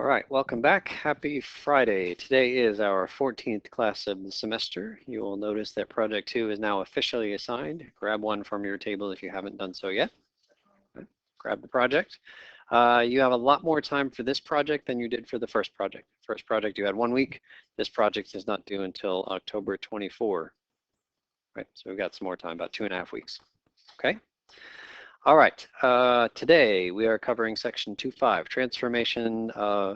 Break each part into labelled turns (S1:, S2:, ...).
S1: right, welcome back. Happy Friday. Today is our 14th class of the semester. You will notice that Project 2 is now officially assigned. Grab one from your table if you haven't done so yet. Grab the project. You have a lot more time for this project than you did for the first project. First project you had 1 week. This project is not due until October 24. Right, so we've got some more time, about 2.5 weeks. Okay. All right, today we are covering section 2.5,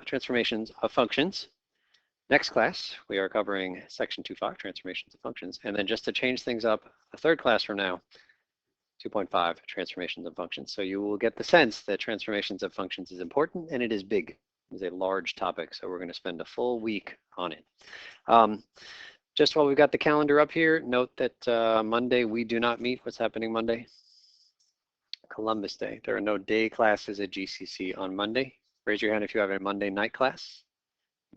S1: transformations of functions. Next class, we are covering section 2.5, transformations of functions. And then just to change things up, the third class from now, 2.5, transformations of functions. So you will get the sense that transformations of functions is important and it is big. It is a large topic, so we're going to spend a full week on it. Just while we've got the calendar up here, note that Monday we do not meet. What's happening Monday? Columbus Day. There are no day classes at GCC on Monday. Raise your hand if you have a Monday night class.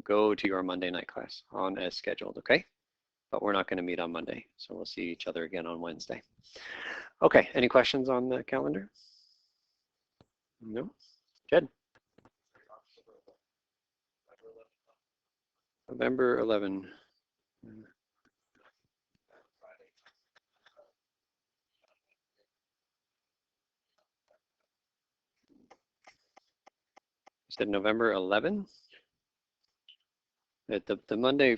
S1: Go to your Monday night class on as scheduled, okay? But we're not going to meet on Monday, so we'll see each other again on Wednesday. Okay, any questions on the calendar? No? Jed? November 11. Said November 11? The Monday,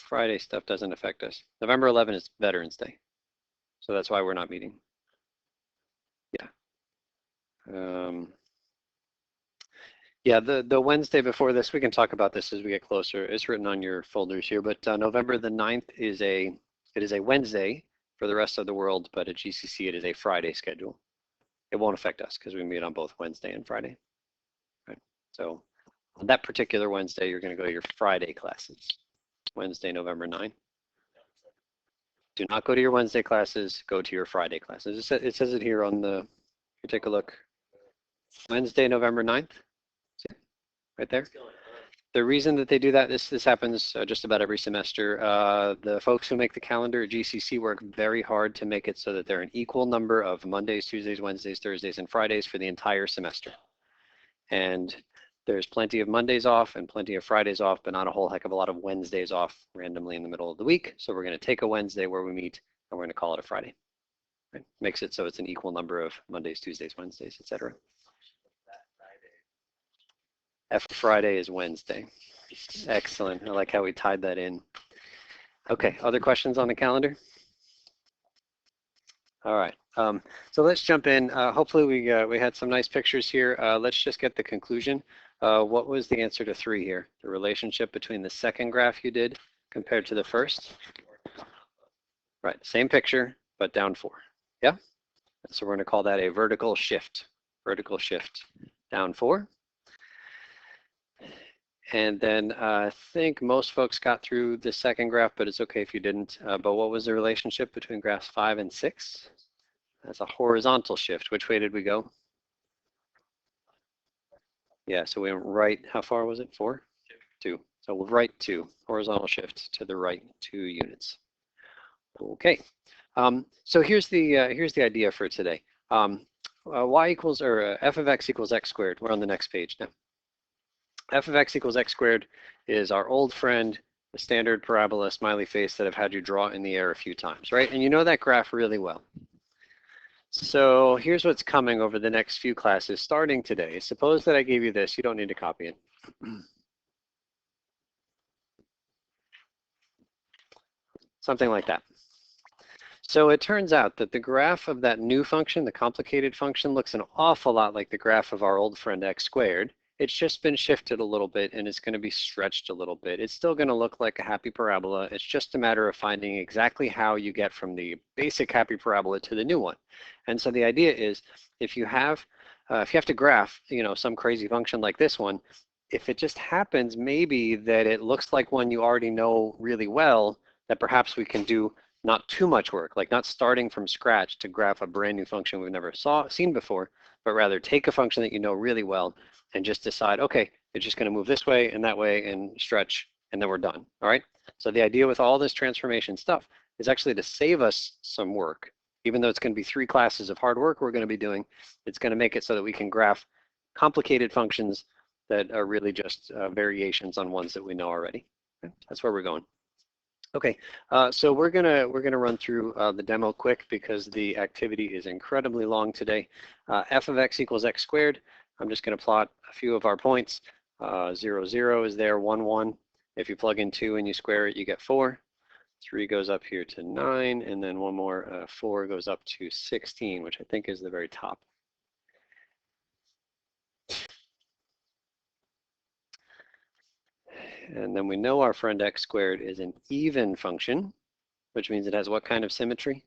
S1: Friday stuff doesn't affect us. November 11 is Veterans Day. So that's why we're not meeting. Yeah. Yeah, the Wednesday before this, we can talk about this as we get closer. It's written on your folders here, but November the 9th is a Wednesday for the rest of the world, but at GCC it is a Friday schedule. It won't affect us because we meet on both Wednesday and Friday. Right. So on that particular Wednesday, you're going to go to your Friday classes. Wednesday, November 9th. Do not go to your Wednesday classes, go to your Friday classes. It says it here on the, you take a look. Wednesday, November 9th, see, right there. The reason that they do that, this happens just about every semester. The folks who make the calendar at GCC work very hard to make it so that there are an equal number of Mondays, Tuesdays, Wednesdays, Thursdays, and Fridays for the entire semester. And there's plenty of Mondays off and plenty of Fridays off, but not a whole heck of a lot of Wednesdays off randomly in the middle of the week. So we're going to take a Wednesday where we meet and we're going to call it a Friday. Right? Makes it so it's an equal number of Mondays, Tuesdays, Wednesdays, etc. F Friday is Wednesday. Excellent. I like how we tied that in. Okay, other questions on the calendar? All right. So let's jump in. Hopefully we had some nice pictures here. Let's just get the conclusion. What was the answer to 3 here? The relationship between the second graph you did compared to the first? Right, same picture, but down 4. Yeah? So we're going to call that a vertical shift. Vertical shift, down 4. And then I think most folks got through the second graph, but it's okay if you didn't. But what was the relationship between graphs 5 and 6? That's a horizontal shift. Which way did we go? Yeah, so we went right, how far was it? 4? 2. So we'll right 2, horizontal shift to the right 2 units. Okay, so here's the idea for today. Y equals, or f of x equals x squared. We're on the next page now. F of x equals x squared is our old friend, the standard parabola smiley face that I've had you draw in the air a few times, right? And you know that graph really well. So here's what's coming over the next few classes starting today. Suppose that I gave you this. You don't need to copy it. Something like that. So it turns out that the graph of that new function, the complicated function, looks an awful lot like the graph of our old friend x squared. It's just been shifted a little bit and it's going to be stretched a little bit. It's still going to look like a happy parabola. It's just a matter of finding exactly how you get from the basic happy parabola to the new one. And so the idea is if you have to graph, some crazy function like this one, if it just happens maybe that it looks like one you already know really well, that perhaps we can do not too much work, like not starting from scratch to graph a brand new function we've never seen before, but rather take a function that you know really well and just decide, okay, it's just going to move this way and that way and stretch, and then we're done. All right. So the idea with all this transformation stuff is actually to save us some work. Even though it's going to be 3 classes of hard work we're going to be doing, it's going to make it so that we can graph complicated functions that are really just variations on ones that we know already. Okay? That's where we're going. Okay, so we're gonna run through the demo quick because the activity is incredibly long today. F of x equals x squared. I'm just gonna plot a few of our points. 0, 0 is there, 1, 1. If you plug in 2 and you square it, you get 4. 3 goes up here to 9, and then one more, 4 goes up to 16, which I think is the very top. And then we know our friend x squared is an even function, which means it has what kind of symmetry?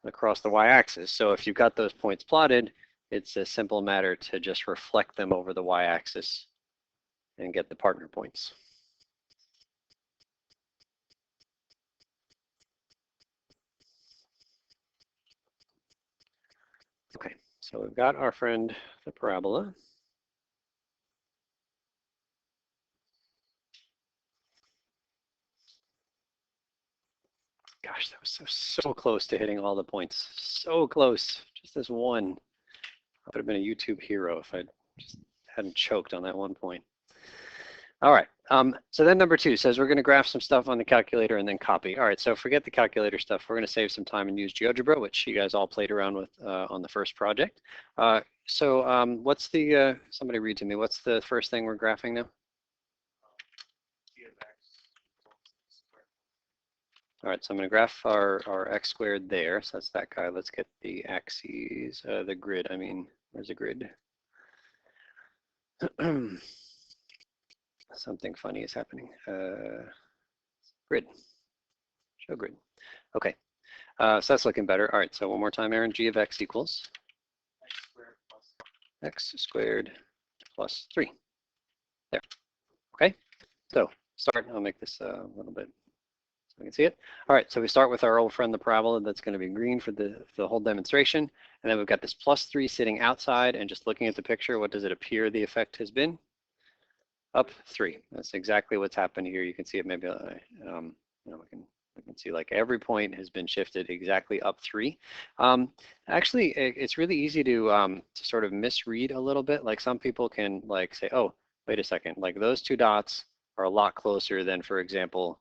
S1: Across the y-axis. So if you've got those points plotted, it's a simple matter to just reflect them over the y-axis and get the partner points. Okay, so we've got our friend, the parabola. Gosh, that was so close to hitting all the points. So close, just this one. I would have been a YouTube hero if I just hadn't choked on that one point. All right, so then number 2 says we're going to graph some stuff on the calculator and then copy. All right, so forget the calculator stuff. We're going to save some time and use Geogebra, which you guys all played around with on the first project. What's the, somebody read to me, what's the first thing we're graphing now? All right, so I'm going to graph our x squared there. So that's that guy. Let's get the axes, the grid. I mean, where's the grid? Something funny is happening. Grid. Show grid. Okay, so that's looking better. All right, so one more time, Aaron. G of x equals x squared plus 3. There. Okay, so start. I'll make this a little bit so we can see it. All right, so we start with our old friend, the parabola. That's going to be green for the whole demonstration. And then we've got this plus 3 sitting outside, and just looking at the picture, what does it appear the effect has been? Up 3. That's exactly what's happened here. You can see it maybe, we can see like every point has been shifted exactly up 3. Actually, it's really easy to sort of misread a little bit. Like some people can like say, oh, wait a second, like those 2 dots are a lot closer than, for example,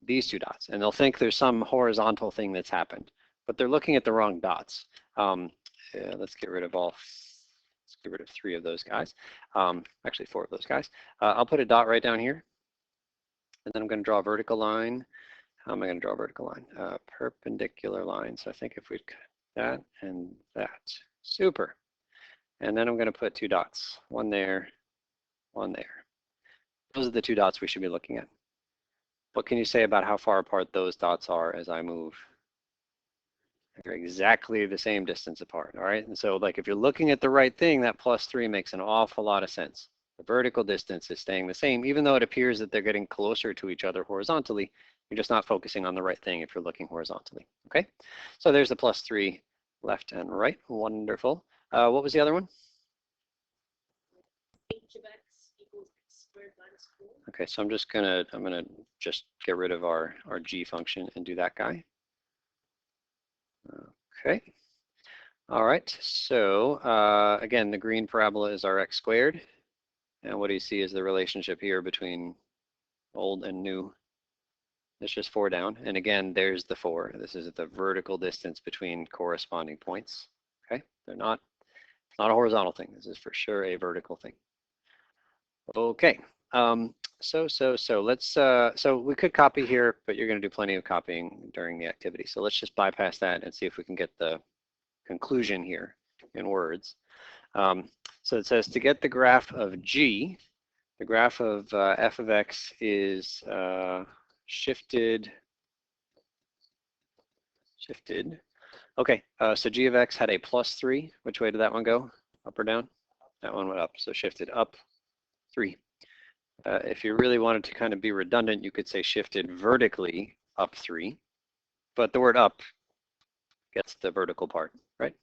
S1: these 2 dots. And they'll think there's some horizontal thing that's happened, but they're looking at the wrong dots. Let's get rid of 3 of those guys. Actually 4 of those guys. I'll put a dot right down here. And then I'm going to draw a vertical line. How am I going to draw a vertical line? Perpendicular line. So I think if we cut that and that. Super. And then I'm going to put 2 dots. One there, one there. Those are the 2 dots we should be looking at. What can you say about how far apart those dots are as I move? They're exactly the same distance apart, all right? And so like if you're looking at the right thing, that plus 3 makes an awful lot of sense. The vertical distance is staying the same, even though it appears that they're getting closer to each other horizontally. You're just not focusing on the right thing if you're looking horizontally, okay? So there's the plus 3 left and right, wonderful. What was the other one? H of x equals x squared minus 4. Okay, so I'm gonna just get rid of our g function and do that guy. Okay. All right. So again, the green parabola is our x squared, and what do you see is the relationship here between old and new. It's just 4 down, and again, there's the 4. This is the vertical distance between corresponding points. Okay, they're not a horizontal thing. This is for sure a vertical thing. Okay. So we could copy here, but you're going to do plenty of copying during the activity. So let's just bypass that and see if we can get the conclusion here in words. So it says to get the graph of G, the graph of f of x is shifted. Okay, so G of x had a plus 3. Which way did that one go? Up or down? That one went up, so shifted up 3. If you really wanted to kind of be redundant, you could say shifted vertically up 3, but the word up gets the vertical part, right?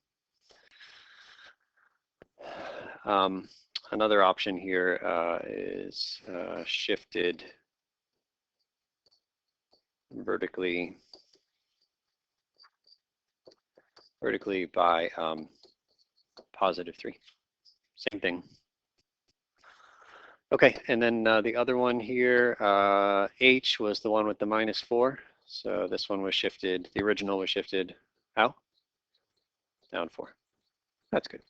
S1: Another option here is shifted vertically by positive 3. same thing. Okay, and then the other one here, H was the one with the -4. So this one was shifted, the original was shifted out, down 4. That's good.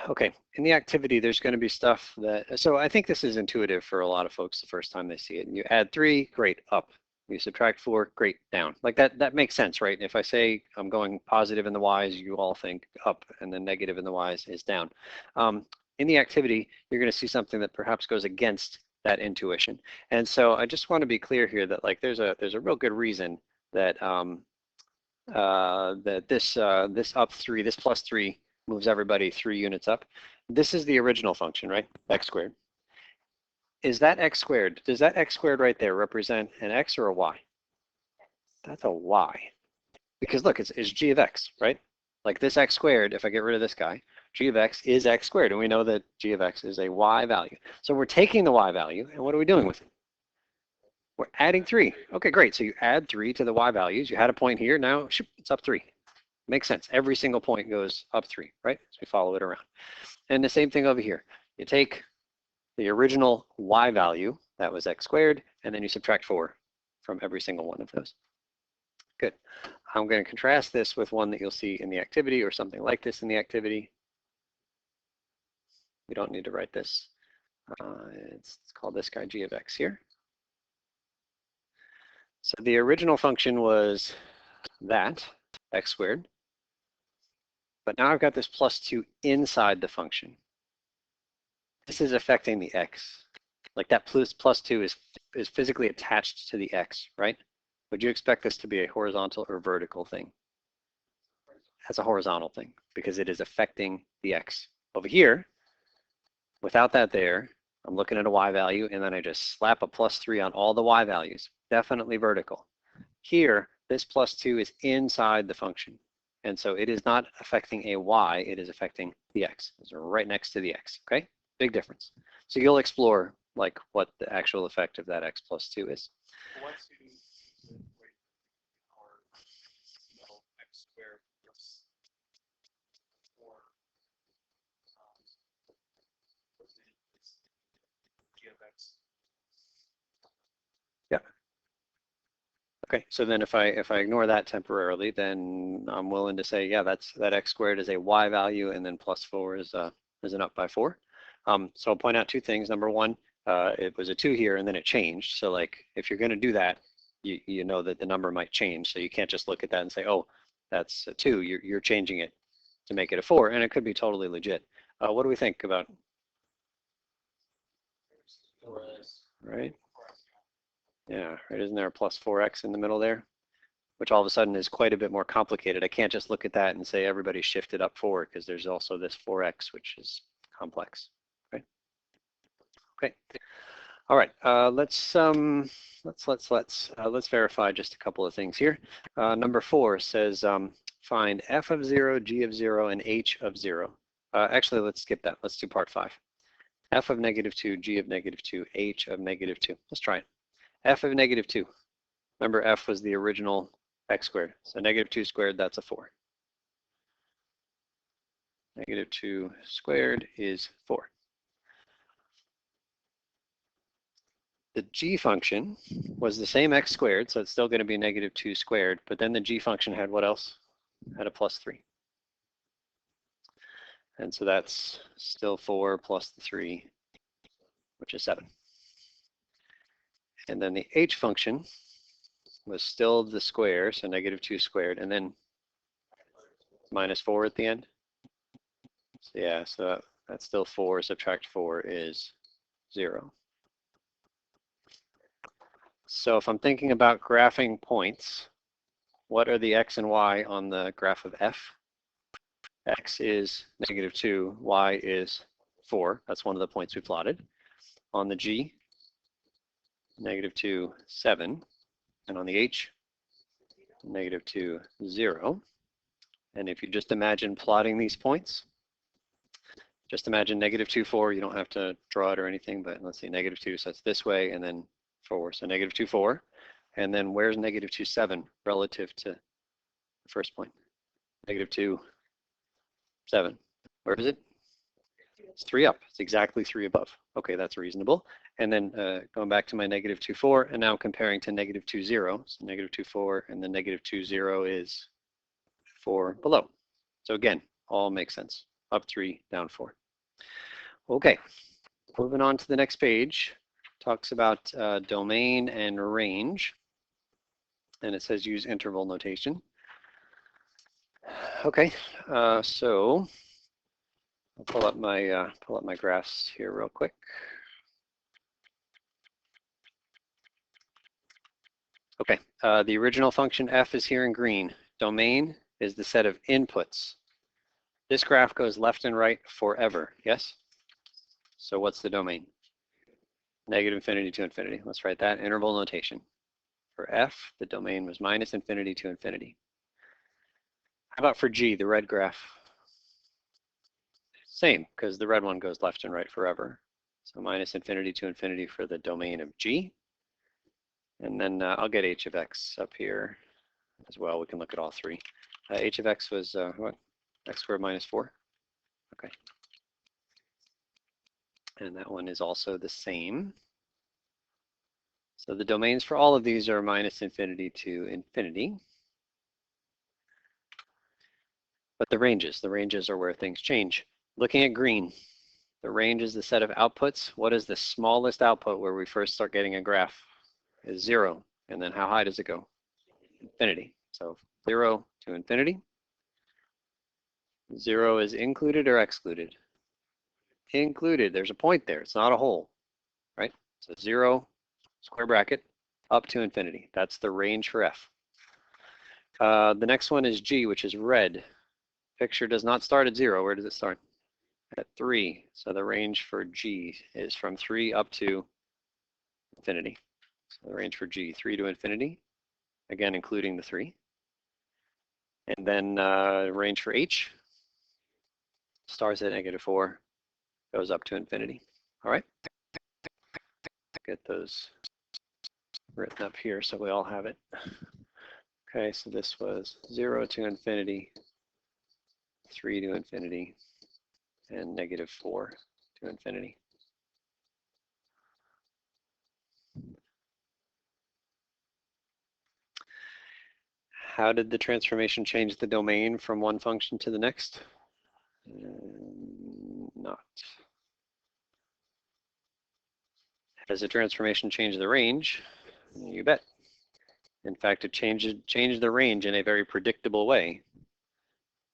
S1: Okay, in the activity, there's going to be stuff that, so I think this is intuitive for a lot of folks the first time they see it. And you add 3, great, up. You subtract 4, great, down. Like that makes sense, right? If I say I'm going positive in the y's, you all think up, and then negative in the y's is down. In the activity, you're going to see something that perhaps goes against that intuition. And so I just want to be clear here that like there's a real good reason that this up 3, this plus 3 moves everybody 3 units up. This is the original function, right? X squared. Is that x squared? Does that x squared right there represent an x or a y? That's a y. Because look, it's g of x, right? Like this x squared, if I get rid of this guy, g of x is x squared. And we know that g of x is a y value. So we're taking the y value, and what are we doing with it? We're adding 3. Okay, great. So you add 3 to the y values. You had a point here. Now it's up 3. Makes sense. Every single point goes up 3, right? So we follow it around. And the same thing over here. You take the original y value, that was x squared, and then you subtract 4 from every single one of those. Good. I'm going to contrast this with one that you'll see in the activity or something like this in the activity. We don't need to write this. It's called this guy g of x here. So the original function was that, x squared. But now I've got this plus 2 inside the function. This is affecting the x. Like that plus 2 is physically attached to the x, right? Would you expect this to be a horizontal or vertical thing? That's a horizontal thing because it is affecting the x. Over here, without that there, I'm looking at a y value and then I just slap a plus 3 on all the y values. Definitely vertical. Here, this plus 2 is inside the function. And so it is not affecting a y, it is affecting the x. Those are right next to the x, okay? Big difference. So you'll explore like what the actual effect of that x plus 2 is. Yeah. Okay, so then if I ignore that temporarily, then I'm willing to say, yeah, that x squared is a y value, and then plus 4 is an up by 4. So I'll point out 2 things. Number 1, it was a 2 here, and then it changed. So like if you're going to do that, you know that the number might change. So you can't just look at that and say, oh, that's a 2. You're changing it to make it a 4, and it could be totally legit. What do we think about? Right? Yeah, right. Isn't there a plus 4x in the middle there? Which all of a sudden is quite a bit more complicated. I can't just look at that and say everybody shifted up 4 because there's also this 4x, which is complex. Right? Okay. All right. Let's verify just a couple of things here. Number 4 says find f of 0, g of 0, and h of 0. Actually, let's skip that. Let's do part 5. F of -2, g of -2, h of -2. Let's try it. F of -2. Remember, f was the original x squared. So -2 squared, that's a 4. -2 squared is 4. The g function was the same x squared, so it's still going to be -2 squared, but then the g function had what else? Had a plus 3. And so that's still 4 plus the 3, which is 7. And then the h function was still the square, so -2 squared, and then -4 at the end. So yeah, so that's still 4, subtract 4 is 0. So if I'm thinking about graphing points, what are the x and y on the graph of f? X is -2, y is 4. That's one of the points we plotted. On the g, -2, 7. And on the h, -2, 0. And if you just imagine plotting these points, just imagine -2, 4. You don't have to draw it or anything, but let's see, -2, so it's this way, and then 4. So -2, 4. And then where's negative 2, 7 relative to the first point? Negative 2, 7. Where is it? It's 3 up. It's exactly 3 above. Okay, that's reasonable. And then going back to my negative 2, 4, and now comparing to negative 2, 0. So negative 2, 4, and then negative 2, 0 is 4 below. So again, all makes sense. Up 3, down 4. Okay, moving on to the next page. Talks about domain and range. And it says use interval notation. Okay, so I'll pull up my graphs here real quick. Okay, the original function f is here in green. Domain is the set of inputs. This graph goes left and right forever, yes? So what's the domain? Negative infinity to infinity. Let's write that interval notation. For f, the domain was minus infinity to infinity. How about for g, the red graph? Same, because the red one goes left and right forever. So minus infinity to infinity for the domain of g. And then I'll get h of x up here as well. We can look at all three. H of x was what? X squared minus 4. Okay. And that one is also the same. So the domains for all of these are minus infinity to infinity. But the ranges are where things change. Looking at green, the range is the set of outputs. What is the smallest output where we first start getting a graph? Is 0. And then how high does it go? Infinity. So 0 to infinity. 0 is included or excluded? Included. There's a point there. It's not a hole, right? So 0, square bracket, up to infinity. That's the range for f. The next one is g, which is red. Picture does not start at 0. Where does it start? At 3. So the range for g is from 3 up to infinity. So the range for g, 3 to infinity, again including the 3. And then range for h starts at negative 4, goes up to infinity. All right. Get those written up here so we all have it. Okay, so this was 0 to infinity, 3 to infinity, and negative 4 to infinity. How did the transformation change the domain from one function to the next? Not. Does the transformation change the range? You bet. In fact, it changed the range in a very predictable way.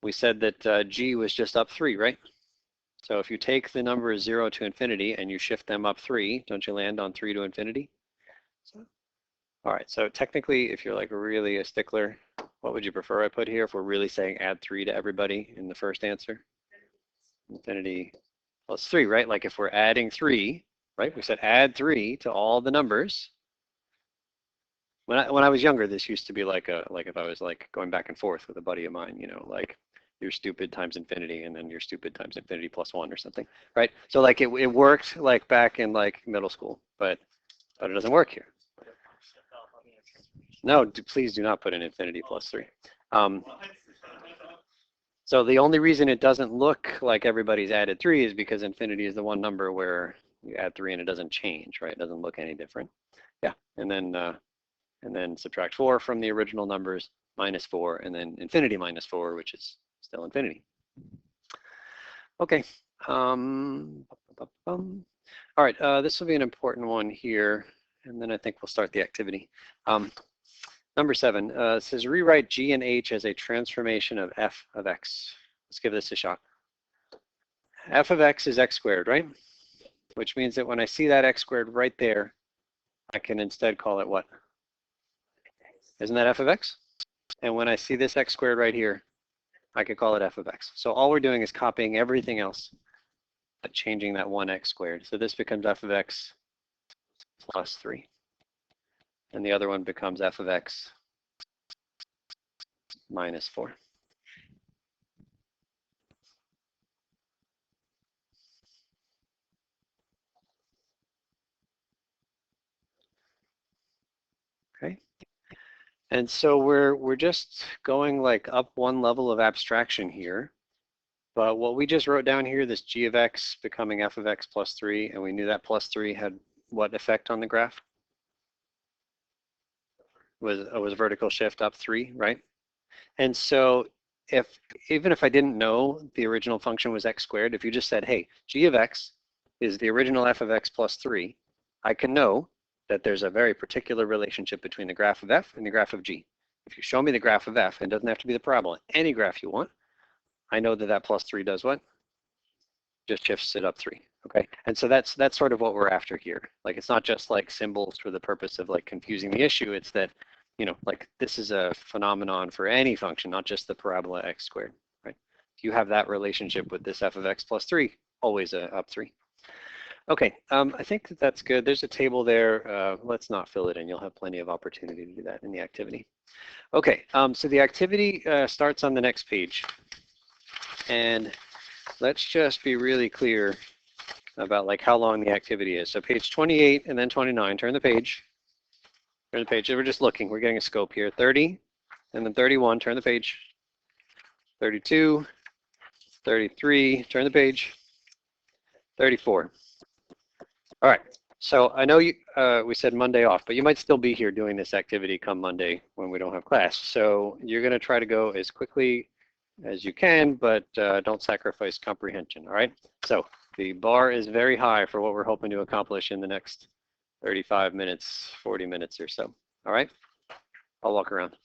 S1: We said that g was just up 3, right? So if you take the numbers 0 to infinity and you shift them up 3, don't you land on 3 to infinity? So, all right, so technically, if you're like really a stickler, what would you prefer I put here if we're really saying add 3 to everybody in the first answer? Infinity plus 3, right? Like if we're adding 3, right? We said add 3 to all the numbers. When I was younger, this used to be like if I was like going back and forth with a buddy of mine, you know, like you're stupid times infinity and then you're stupid times infinity plus 1 or something, right? So like it worked like back in like middle school, but it doesn't work here. No, please do not put in infinity plus 3. So the only reason it doesn't look like everybody's added 3 is because infinity is the one number where you add 3 and it doesn't change, right? It doesn't look any different. Yeah, and then subtract 4 from the original numbers, minus 4, and then infinity minus 4, which is still infinity. Okay. All right, this will be an important one here, and then I think we'll start the activity. Number 7 says rewrite g and h as a transformation of f of x. Let's give this a shot. F of x is x squared, right? Which means that when I see that x squared right there, I can instead call it what? Isn't that f of x? And when I see this x squared right here, I could call it f of x. So all we're doing is copying everything else, but changing that one x squared. So this becomes f of x plus 3. And the other one becomes f of x minus 4. Okay, And so we're just going like up one level of abstraction here. But what we just wrote down here, this g of x becoming f of x plus 3, and we knew that plus 3 had what effect on the graph? Was vertical shift up 3, right? And so even if I didn't know the original function was x squared, if you just said, hey, g of x is the original f of x plus 3, I can know that there's a very particular relationship between the graph of f and the graph of g. If you show me the graph of f, it doesn't have to be the parabola, any graph you want, I know that that plus 3 does what? Just shifts it up 3. Okay, and so that's sort of what we're after here. Like, it's not just like symbols for the purpose of like confusing the issue. It's that, you know, like this is a phenomenon for any function, not just the parabola x squared, right? If you have that relationship with this f of x plus 3, always up 3. Okay, I think that's good. There's a table there. Let's not fill it in. You'll have plenty of opportunity to do that in the activity. Okay, so the activity starts on the next page. And let's just be really clear about like how long the activity is. So page 28 and then 29, turn the page. Turn the page. We're just looking. We're getting a scope here. 30 and then 31, turn the page. 32, 33, turn the page. 34. All right. So I know we said Monday off, but you might still be here doing this activity come Monday when we don't have class. So you're going to try to go as quickly as you can, but don't sacrifice comprehension. All right. So the bar is very high for what we're hoping to accomplish in the next 35 minutes, 40 minutes or so. All right. I'll walk around.